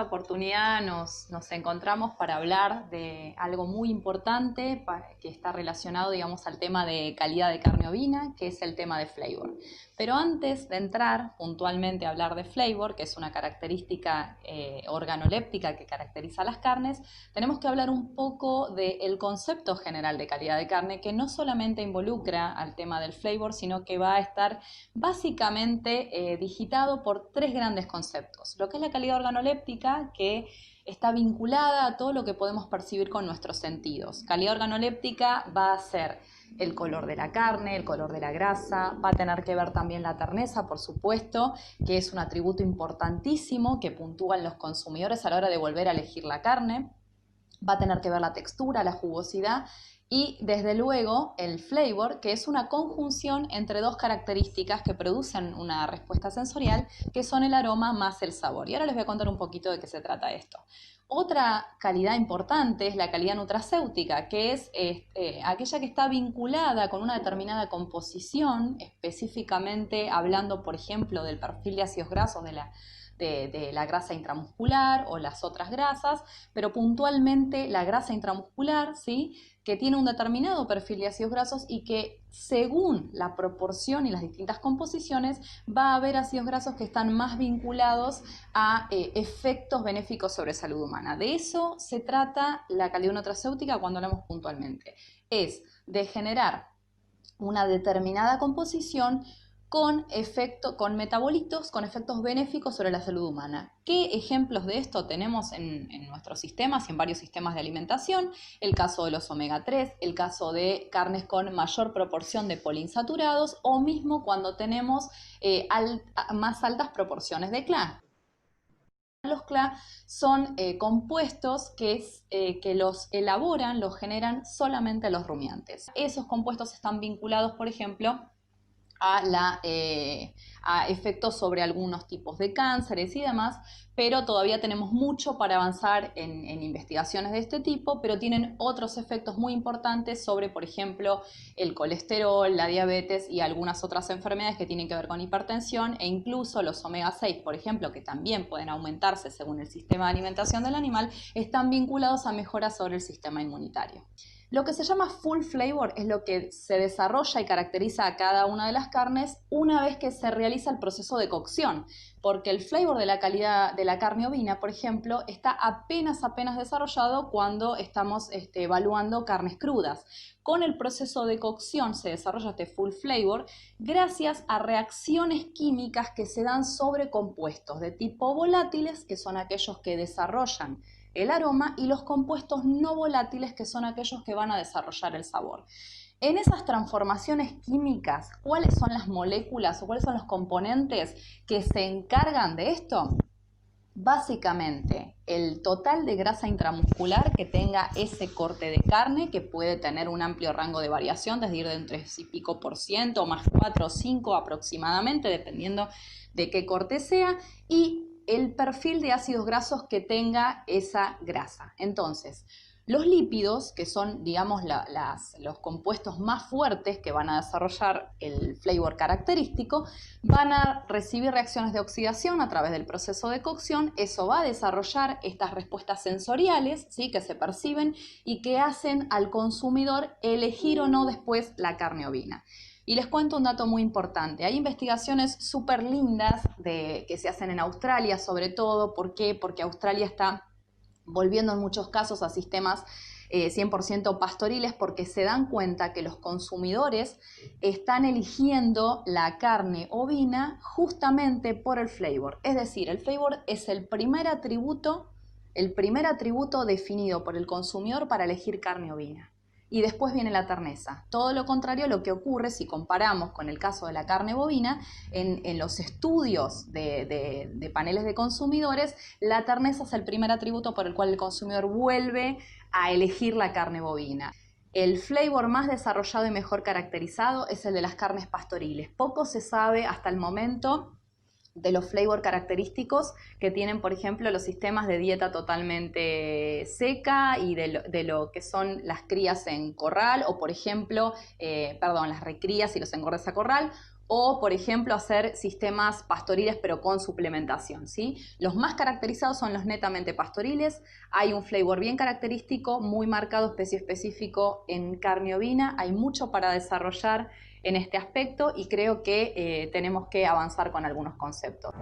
esta oportunidad nos encontramos para hablar de algo muy importante que está relacionado, digamos, al tema de calidad de carne ovina, que es el tema de flavor. Pero antes de entrar puntualmente a hablar de flavor, que es una característica organoléptica que caracteriza las carnes, tenemos que hablar un poco del concepto general de calidad de carne, que no solamente involucra al tema del flavor, sino que va a estar básicamente digitado por tres grandes conceptos. Lo que es la calidad organoléptica, que está vinculada a todo lo que podemos percibir con nuestros sentidos. Calidad organoléptica va a ser el color de la carne, el color de la grasa, va a tener que ver también la terneza, por supuesto, que es un atributo importantísimo que puntúan los consumidores a la hora de volver a elegir la carne. Va a tener que ver la textura, la jugosidad y desde luego el flavor, que es una conjunción entre dos características que producen una respuesta sensorial, que son el aroma más el sabor. Y ahora les voy a contar un poquito de qué se trata esto. Otra calidad importante es la calidad nutracéutica, que es aquella que está vinculada con una determinada composición, específicamente hablando, por ejemplo, del perfil de ácidos grasos de la grasa intramuscular o las otras grasas, pero puntualmente la grasa intramuscular, ¿sí?, que tiene un determinado perfil de ácidos grasos y que según la proporción y las distintas composiciones va a haber ácidos grasos que están más vinculados a efectos benéficos sobre salud humana. De eso se trata la calidad nutracéutica cuando hablamos puntualmente. Es de generar una determinada composición con metabolitos, con efectos benéficos sobre la salud humana. ¿Qué ejemplos de esto tenemos en nuestros sistemas y en varios sistemas de alimentación? El caso de los omega 3, el caso de carnes con mayor proporción de poliinsaturados o mismo cuando tenemos más altas proporciones de CLA. Los CLA son compuestos que los elaboran, los generan solamente los rumiantes. Esos compuestos están vinculados, por ejemplo, a efectos sobre algunos tipos de cánceres y demás, pero todavía tenemos mucho para avanzar en investigaciones de este tipo, pero tienen otros efectos muy importantes sobre, por ejemplo, el colesterol, la diabetes y algunas otras enfermedades que tienen que ver con hipertensión e incluso los omega 6, por ejemplo, que también pueden aumentarse según el sistema de alimentación del animal, están vinculados a mejoras sobre el sistema inmunitario. Lo que se llama full flavor es lo que se desarrolla y caracteriza a cada una de las carnes una vez que se realiza el proceso de cocción, porque el flavor de la calidad de la carne ovina, por ejemplo, está apenas desarrollado cuando estamos evaluando carnes crudas. Con el proceso de cocción se desarrolla este full flavor gracias a reacciones químicas que se dan sobre compuestos de tipo volátiles, que son aquellos que desarrollan el aroma, y los compuestos no volátiles, que son aquellos que van a desarrollar el sabor. En esas transformaciones químicas, ¿cuáles son las moléculas o cuáles son los componentes que se encargan de esto? Básicamente, el total de grasa intramuscular que tenga ese corte de carne, que puede tener un amplio rango de variación, desde ir de un 3 y pico por ciento, más 4 o 5 aproximadamente, dependiendo de qué corte sea, y el perfil de ácidos grasos que tenga esa grasa. Entonces, los lípidos, que son, digamos, los compuestos más fuertes que van a desarrollar el flavor característico, van a recibir reacciones de oxidación a través del proceso de cocción. Eso va a desarrollar estas respuestas sensoriales, ¿sí?, que se perciben y que hacen al consumidor elegir o no después la carne ovina. Y les cuento un dato muy importante. Hay investigaciones súper lindas que se hacen en Australia, sobre todo. ¿Por qué? Porque Australia está volviendo en muchos casos a sistemas 100% pastoriles, porque se dan cuenta que los consumidores están eligiendo la carne ovina justamente por el flavor. Es decir, el flavor es el primer atributo definido por el consumidor para elegir carne ovina. Y después viene la terneza. Todo lo contrario a lo que ocurre si comparamos con el caso de la carne bovina, en los estudios de paneles de consumidores, la terneza es el primer atributo por el cual el consumidor vuelve a elegir la carne bovina. El flavor más desarrollado y mejor caracterizado es el de las carnes pastoriles. Poco se sabe hasta el momento de los flavor característicos que tienen, por ejemplo, los sistemas de dieta totalmente seca y de lo que son las crías en corral o, por ejemplo, las recrías y los engordes a corral, o, por ejemplo, hacer sistemas pastoriles pero con suplementación, ¿sí? Los más caracterizados son los netamente pastoriles. Hay un flavor bien característico, muy marcado, especie específico en carne ovina. Hay mucho para desarrollar en este aspecto y creo que tenemos que avanzar con algunos conceptos.